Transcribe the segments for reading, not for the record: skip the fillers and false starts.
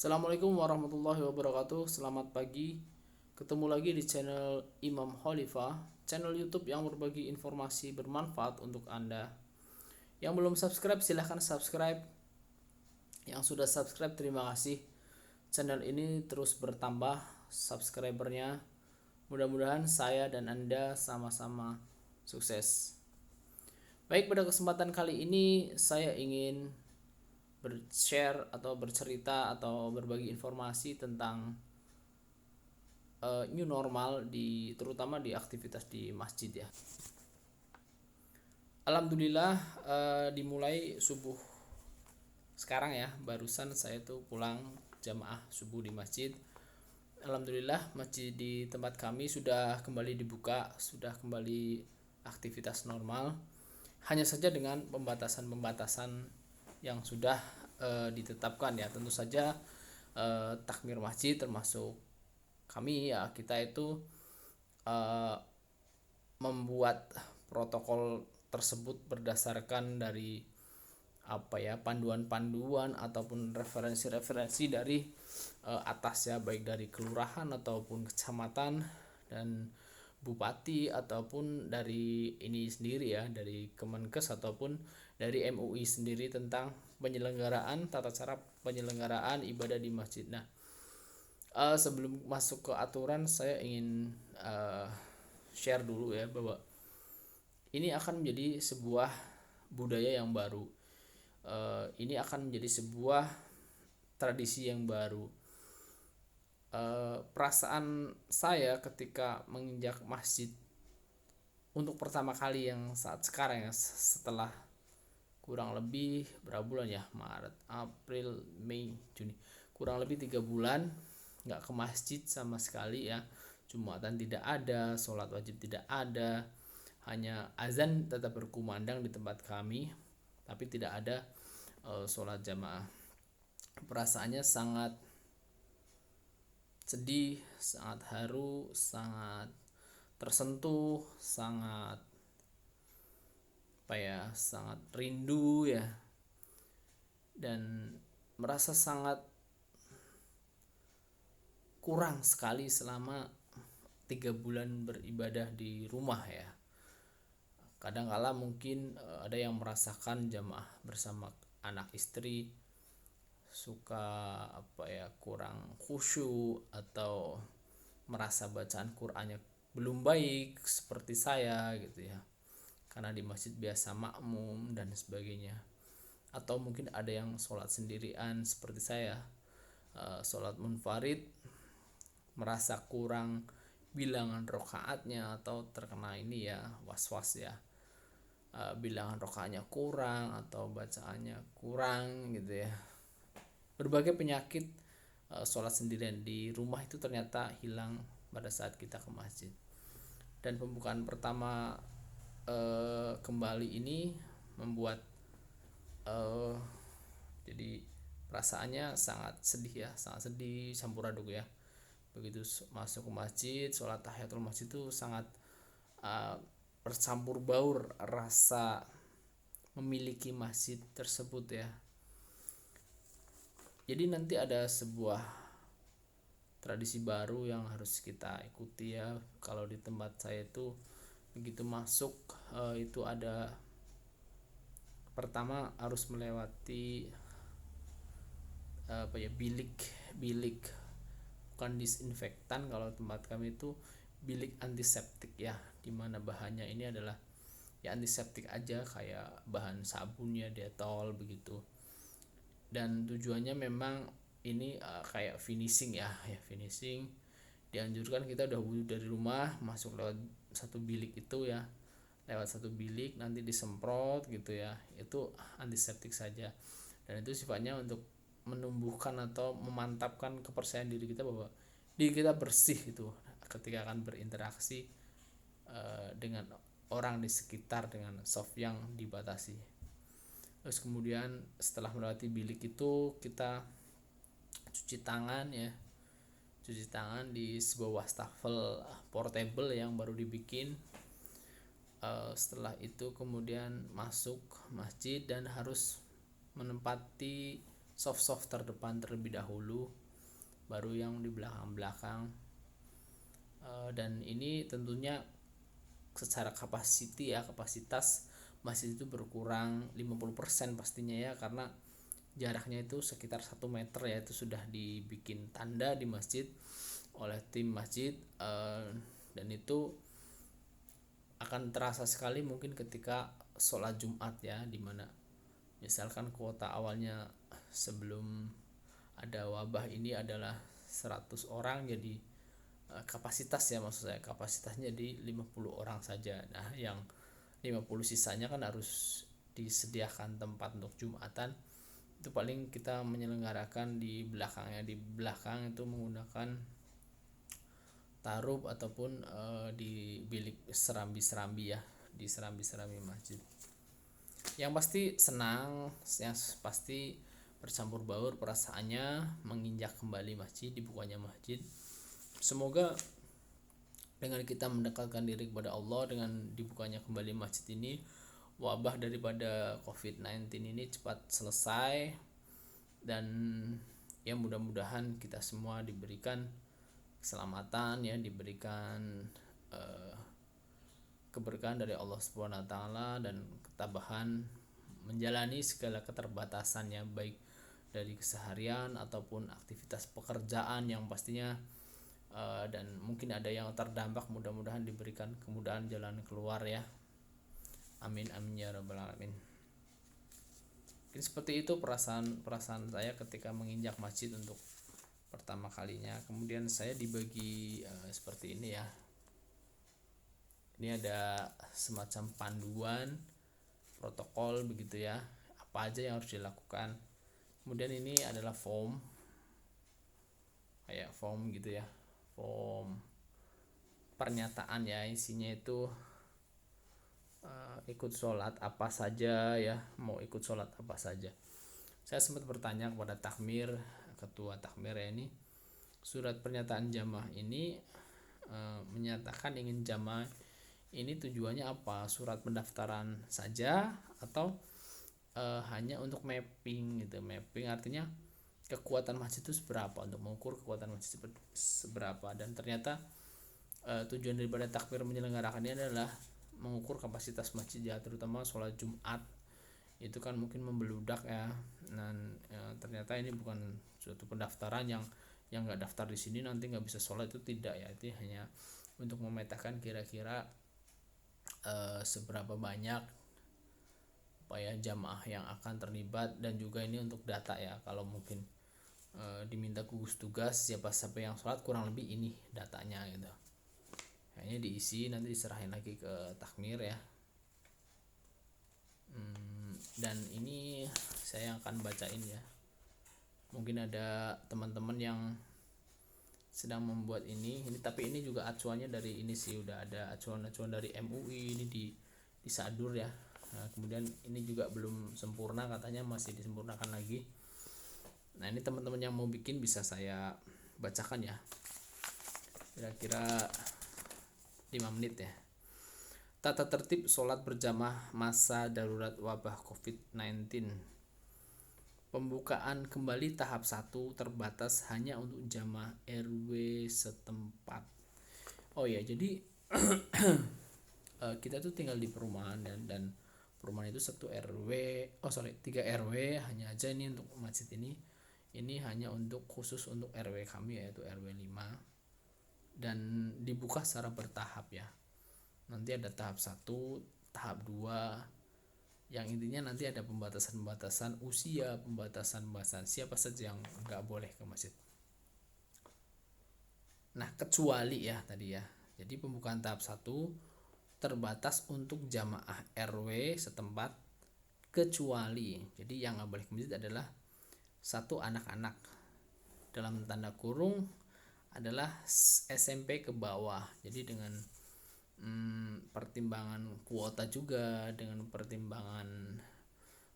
Assalamualaikum warahmatullahi wabarakatuh. Selamat pagi. Ketemu lagi di channel Imam Khalifah, channel YouTube yang berbagi informasi bermanfaat untuk Anda. Yang belum subscribe silahkan subscribe. Yang sudah subscribe terima kasih. Channel ini terus bertambah subscribernya. Mudah-mudahan saya dan Anda sama-sama sukses. Baik, pada kesempatan kali ini saya ingin bershare atau bercerita atau berbagi informasi tentang new normal terutama di aktivitas di masjid ya. Alhamdulillah, dimulai subuh sekarang ya, barusan saya tuh pulang jamaah subuh di masjid. Alhamdulillah masjid di tempat kami sudah kembali dibuka, sudah kembali aktivitas normal, hanya saja dengan pembatasan-pembatasan yang sudah ditetapkan ya. Tentu saja takmir masjid termasuk kami ya, kita itu membuat protokol tersebut berdasarkan dari panduan-panduan ataupun referensi-referensi dari atas ya, baik dari kelurahan ataupun kecamatan dan bupati ataupun dari ini sendiri ya, dari Kemenkes ataupun dari MUI sendiri tentang penyelenggaraan tata cara penyelenggaraan ibadah di masjid. Nah, sebelum masuk ke aturan saya ingin share dulu ya, bahwa ini akan menjadi sebuah budaya yang baru. Ini akan menjadi sebuah tradisi yang baru. Perasaan saya ketika menginjak masjid untuk pertama kali yang saat sekarang ya, setelah kurang lebih berapa bulan ya, Maret, April, Mei, Juni, kurang lebih 3 bulan nggak ke masjid sama sekali ya. Jumatan tidak ada, sholat wajib tidak ada, hanya azan tetap berkumandang di tempat kami, tapi tidak ada sholat jamaah. Perasaannya sangat sedih, sangat haru, sangat tersentuh, sangat sangat rindu ya, dan merasa sangat kurang sekali selama 3 bulan beribadah di rumah ya. Kadang-kala mungkin ada yang merasakan jamaah bersama anak istri suka kurang khusyuk atau merasa bacaan Qur'annya belum baik seperti saya gitu ya, karena di masjid biasa makmum dan sebagainya. Atau mungkin ada yang sholat sendirian seperti saya, sholat munfarid, merasa kurang bilangan rokaatnya atau terkena ini ya, was-was ya, bilangan rokaatnya kurang atau bacaannya kurang gitu ya. Berbagai penyakit sholat sendirian di rumah itu ternyata hilang pada saat kita ke masjid. Dan pembukaan pertama kembali ini membuat jadi perasaannya sangat sedih ya, sangat sedih campur aduk ya. Begitu masuk ke masjid, sholat tahiyatul masjid itu sangat bercampur baur rasa memiliki masjid tersebut ya. Jadi nanti ada sebuah tradisi baru yang harus kita ikuti ya. Kalau di tempat saya itu begitu masuk itu ada, pertama harus melewati bilik bukan disinfektan, kalau tempat kami itu bilik antiseptik ya, dimana bahannya ini adalah ya antiseptik aja, kayak bahan sabunnya Dettol begitu. Dan tujuannya memang ini kayak finishing ya, finishing. Dianjurkan kita udah wudhu dari rumah masuk lewat satu bilik itu ya, lewat satu bilik nanti disemprot gitu ya, itu antiseptik saja. Dan itu sifatnya untuk menumbuhkan atau memantapkan kepercayaan diri kita bahwa diri kita bersih itu ketika akan berinteraksi dengan orang di sekitar dengan soft yang dibatasi. Terus kemudian setelah melewati bilik itu kita cuci tangan ya, cuci tangan di sebuah wastafel portable yang baru dibikin. Setelah itu kemudian masuk masjid dan harus menempati soft terdepan terlebih dahulu, baru yang di belakang-belakang. Dan ini tentunya secara kapasitas masjid itu berkurang 50% pastinya ya, karena jaraknya itu sekitar 1 meter ya, itu sudah dibikin tanda di masjid oleh tim masjid. Dan itu akan terasa sekali mungkin ketika sholat Jumat ya, dimana misalkan kuota awalnya sebelum ada wabah ini adalah 100 orang, jadi kapasitas ya, maksud saya kapasitasnya di 50 orang saja. Nah yang 50 sisanya kan harus disediakan tempat untuk Jumatan. Itu paling kita menyelenggarakan di belakangnya, di belakang itu menggunakan tarub ataupun di bilik serambi-serambi ya, di serambi-serambi masjid. Yang pasti senang, yang pasti bercampur baur perasaannya menginjak kembali masjid, dibukanya masjid. Semoga dengan kita mendekatkan diri kepada Allah dengan dibukanya kembali masjid ini, wabah daripada COVID-19 ini cepat selesai, dan ya mudah-mudahan kita semua diberikan keselamatan ya, diberikan keberkahan dari Allah Subhanahu wa taala dan ketabahan menjalani segala keterbatasannya, baik dari keseharian ataupun aktivitas pekerjaan yang pastinya dan mungkin ada yang terdampak, mudah-mudahan diberikan kemudahan jalan keluar ya. Amin amin ya rabbal alamin. Jadi seperti itu perasaan saya ketika menginjak masjid untuk pertama kalinya. Kemudian saya dibagi seperti ini ya. Ini ada semacam panduan protokol begitu ya, apa aja yang harus dilakukan. Kemudian ini adalah form, kayak form gitu ya, form pernyataan ya, isinya itu ikut sholat apa saja ya, mau ikut sholat apa saja. Saya sempat bertanya kepada takmir, ketua takmir ya, ini surat pernyataan jamaah ini menyatakan ingin jamaah ini tujuannya apa, surat pendaftaran saja atau hanya untuk mapping gitu. Mapping artinya kekuatan masjid itu seberapa, untuk mengukur kekuatan masjid seberapa. Dan ternyata tujuan daripada takmir menyelenggarakan ini adalah mengukur kapasitas masjid ya, terutama sholat Jumat itu kan mungkin membeludak ya. Dan ternyata ini bukan suatu pendaftaran yang nggak daftar di sini nanti nggak bisa sholat, itu tidak ya. Itu hanya untuk memetakan kira-kira seberapa banyak upaya jamaah yang akan terlibat, dan juga ini untuk data ya, kalau mungkin diminta gugus tugas siapa yang sholat, kurang lebih ini datanya gitu. Kayaknya diisi nanti diserahin lagi ke takmir ya. Dan ini saya akan bacain ya, mungkin ada teman-teman yang sedang membuat ini tapi ini juga acuannya dari ini sih, udah ada acuan-acuan dari MUI ini disadur ya. Nah, kemudian ini juga belum sempurna, katanya masih disempurnakan lagi. Nah ini teman-teman yang mau bikin bisa saya bacakan ya, kira-kira 5 menit ya. Tata tertib sholat berjamaah masa darurat wabah COVID-19. Pembukaan kembali tahap 1 terbatas hanya untuk jamaah RW setempat. Oh ya, jadi kita tuh tinggal di perumahan dan perumahan itu 3 RW hanya aja. Ini untuk masjid ini hanya untuk khusus untuk RW kami, yaitu RW 5, dan dibuka secara bertahap ya. Nanti ada tahap 1, tahap 2, yang intinya nanti ada pembatasan usia, pembatasan siapa saja yang nggak boleh ke masjid. Nah kecuali ya tadi ya, jadi pembukaan tahap 1 terbatas untuk jamaah RW setempat, kecuali jadi yang nggak boleh ke masjid adalah 1 anak-anak, dalam tanda kurung adalah SMP ke bawah. Jadi dengan pertimbangan kuota juga, dengan pertimbangan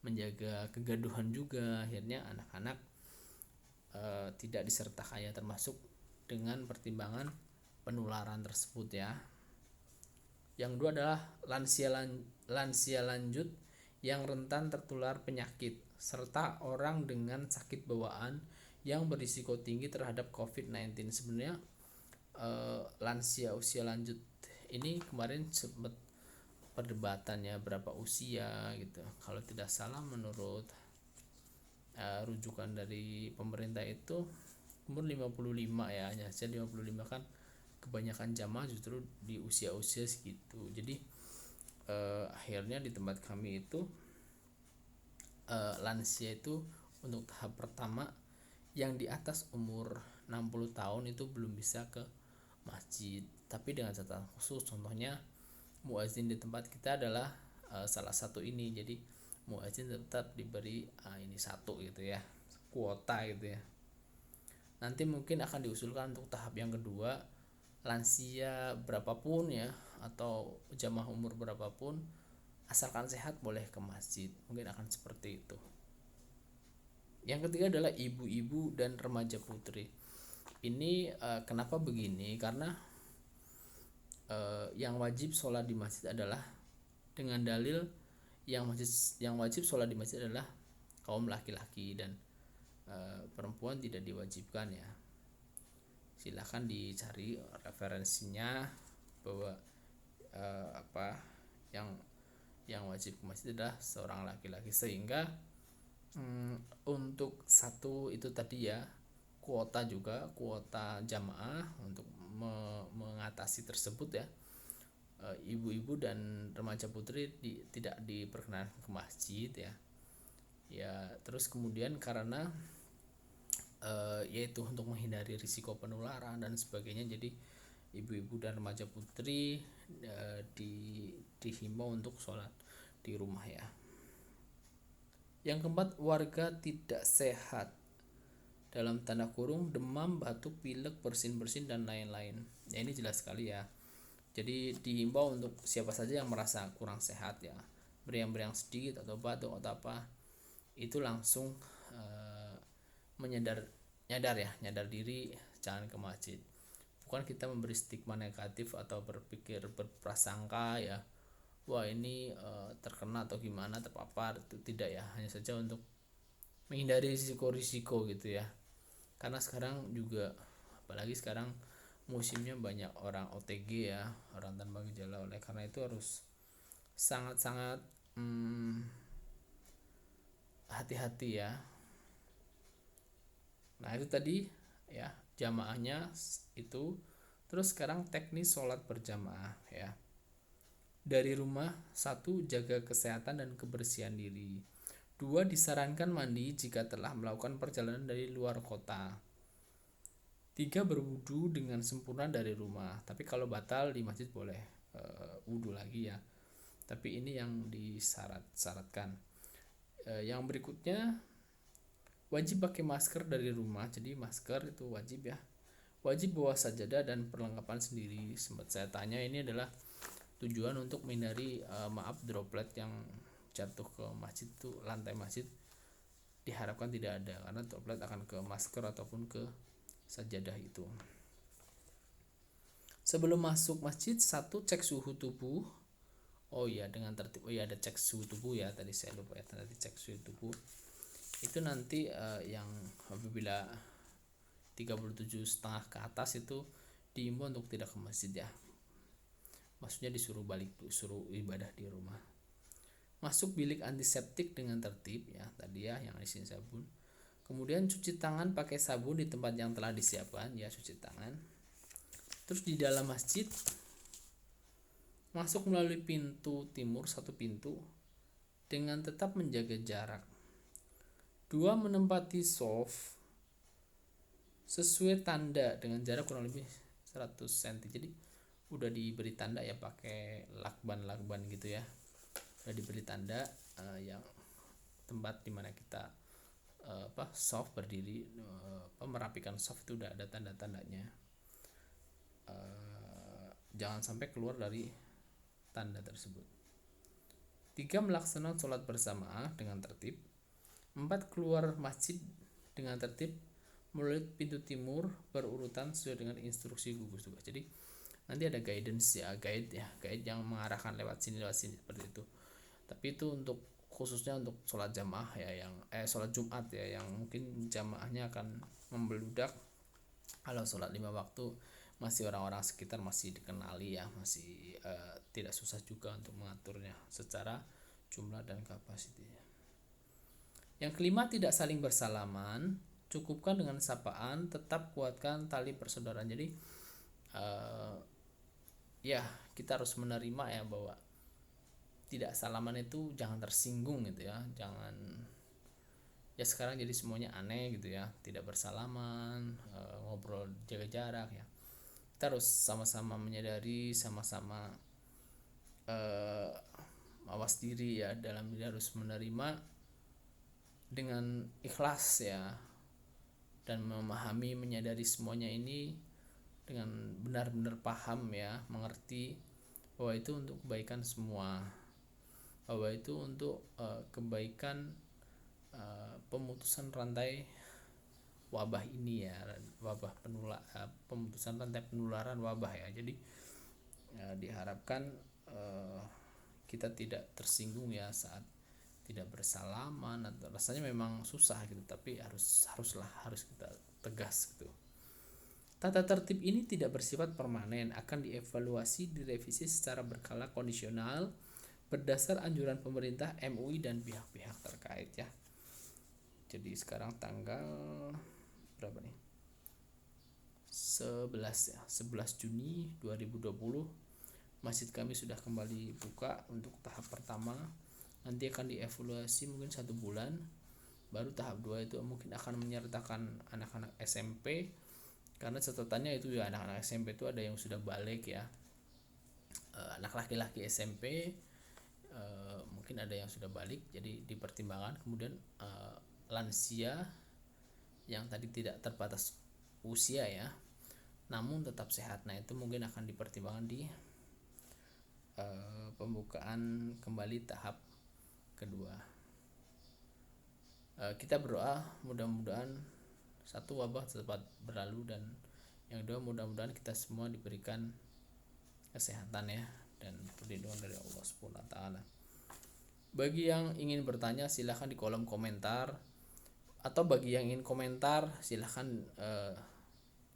menjaga kegaduhan juga, akhirnya anak-anak tidak disertakan ya, termasuk dengan pertimbangan penularan tersebut ya. Yang kedua adalah lansia lanjut yang rentan tertular penyakit. serta orang dengan sakit bawaan yang berisiko tinggi terhadap COVID-19. Sebenarnya lansia usia lanjut ini kemarin sempat perdebatannya berapa usia gitu. Kalau tidak salah menurut rujukan dari pemerintah itu umur 55 ya, hanya saja 55 kan kebanyakan jamaah justru di usia-usia segitu. Jadi akhirnya di tempat kami itu lansia itu untuk tahap pertama yang di atas umur 60 tahun itu belum bisa ke masjid, tapi dengan catatan khusus. Contohnya muazin di tempat kita adalah salah satu ini, jadi muazin tetap diberi ini satu gitu ya, kuota gitu ya. Nanti mungkin akan diusulkan untuk tahap yang kedua, lansia berapapun ya atau jamaah umur berapapun asalkan sehat boleh ke masjid, mungkin akan seperti itu. Yang ketiga adalah ibu-ibu dan remaja putri. Ini kenapa begini? Karena yang wajib sholat di masjid adalah dengan dalil yang wajib sholat di masjid adalah kaum laki-laki dan perempuan tidak diwajibkan ya. Silahkan dicari referensinya bahwa yang wajib ke masjid adalah seorang laki-laki, sehingga untuk satu itu tadi ya, kuota jamaah untuk mengatasi tersebut ya, ibu-ibu dan remaja putri tidak diperkenankan ke masjid ya. Terus kemudian karena yaitu untuk menghindari risiko penularan dan sebagainya, jadi ibu-ibu dan remaja putri dihimbau untuk sholat di rumah ya. Yang keempat, warga tidak sehat dalam tanda kurung demam, batuk, pilek, bersin-bersin dan lain-lain. Ya ini jelas sekali ya. Jadi dihimbau untuk siapa saja yang merasa kurang sehat ya, beriang-beriang sedikit atau batuk atau apa, itu langsung nyadar diri, jangan ke masjid. Bukan kita memberi stigma negatif atau berprasangka ya, wah ini terkena atau gimana, terpapar, itu tidak ya, hanya saja untuk menghindari risiko-risiko gitu ya. Karena sekarang juga, apalagi sekarang musimnya banyak orang OTG ya, orang tanpa gejala, oleh karena itu harus sangat-sangat hati-hati ya. Nah itu tadi ya jamaahnya itu. Terus sekarang teknis sholat berjamaah ya. Dari rumah, 1. Jaga kesehatan dan kebersihan diri. 2. Disarankan mandi jika telah melakukan perjalanan dari luar kota. 3. Berwudu dengan sempurna dari rumah. Tapi kalau batal di masjid boleh wudu lagi ya. Tapi ini yang disyaratkan. Yang berikutnya, wajib pakai masker dari rumah. Jadi masker itu wajib ya. Wajib bawa sajadah dan perlengkapan sendiri. Sempat saya tanya, ini adalah tujuan untuk menghindari droplet yang jatuh ke masjid itu, lantai masjid diharapkan tidak ada, karena droplet akan ke masker ataupun ke sajadah itu. Sebelum masuk masjid, 1. Cek suhu tubuh. Oh ya, dengan tertib. Oh ya, ada cek suhu tubuh ya, tadi saya lupa ya, tadi cek suhu tubuh itu nanti yang apabila 37,5 ke atas itu diimbau untuk tidak ke masjid ya, maksudnya disuruh ibadah di rumah. Masuk bilik antiseptik dengan tertib ya, tadi ya yang isinya sabun. Kemudian cuci tangan pakai sabun di tempat yang telah disiapkan ya, cuci tangan. Terus di dalam masjid, masuk melalui pintu timur, 1 pintu, dengan tetap menjaga jarak. 2. Menempati shaf sesuai tanda dengan jarak kurang lebih 100 cm. Jadi udah diberi tanda ya, pakai lakban gitu ya, udah diberi tanda yang tempat dimana kita shaf berdiri, merapikan shaf itu udah ada tanda-tandanya. Jangan sampai keluar dari tanda tersebut. 3. Melaksanakan sholat berjamaah dengan tertib. 4. Keluar masjid dengan tertib melalui pintu timur berurutan sesuai dengan instruksi gugus tugas. Jadi nanti ada guidance ya, guide yang mengarahkan lewat sini seperti itu. Tapi itu untuk khususnya untuk sholat jamaah ya, yang sholat Jumat ya, yang mungkin jamaahnya akan membeludak. Kalau sholat 5 waktu masih orang-orang sekitar masih dikenali ya, masih tidak susah juga untuk mengaturnya secara jumlah dan kapasiti. Yang kelima, tidak saling bersalaman, cukupkan dengan sapaan, tetap kuatkan tali persaudaraan. Jadi ya kita harus menerima ya bahwa tidak salaman itu jangan tersinggung gitu ya, jangan ya sekarang jadi semuanya aneh gitu ya, tidak bersalaman, ngobrol jaga jarak ya. Kita harus sama-sama menyadari, sama-sama mawas diri ya, dalam diri harus menerima dengan ikhlas ya, dan memahami, menyadari semuanya ini dengan benar-benar paham ya, mengerti bahwa itu untuk kebaikan semua, bahwa itu untuk kebaikan pemutusan rantai wabah ini ya, wabah pemutusan rantai penularan wabah ya. Jadi diharapkan kita tidak tersinggung ya saat tidak bersalaman, atau rasanya memang susah gitu, tapi harus kita tegas gitu. Tata tertib ini tidak bersifat permanen, akan dievaluasi, direvisi secara berkala kondisional berdasar anjuran pemerintah, MUI dan pihak-pihak terkait ya. Jadi sekarang tanggal berapa nih? 11 ya, 11 Juni 2020 masjid kami sudah kembali buka untuk tahap pertama. Nanti akan dievaluasi mungkin 1 bulan, baru tahap 2 itu mungkin akan menyertakan anak-anak SMP, karena catatannya itu ya, anak-anak SMP itu ada yang sudah balik ya, anak laki-laki SMP mungkin ada yang sudah balik, jadi dipertimbangkan. Kemudian lansia yang tadi tidak terbatas usia ya, namun tetap sehat, nah itu mungkin akan dipertimbangkan di pembukaan kembali tahap kedua. Kita berdoa mudah-mudahan satu, wabah cepat berlalu, dan yang kedua mudah-mudahan kita semua diberikan kesehatan ya dan perlindungan dari Allah Subhanahu wa taala. Bagi yang ingin bertanya silahkan di kolom komentar, atau bagi yang ingin komentar silahkan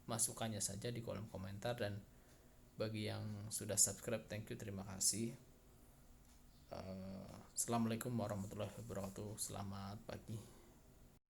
masukannya saja di kolom komentar, dan bagi yang sudah subscribe thank you, terima kasih. Assalamualaikum warahmatullahi wabarakatuh. Selamat pagi.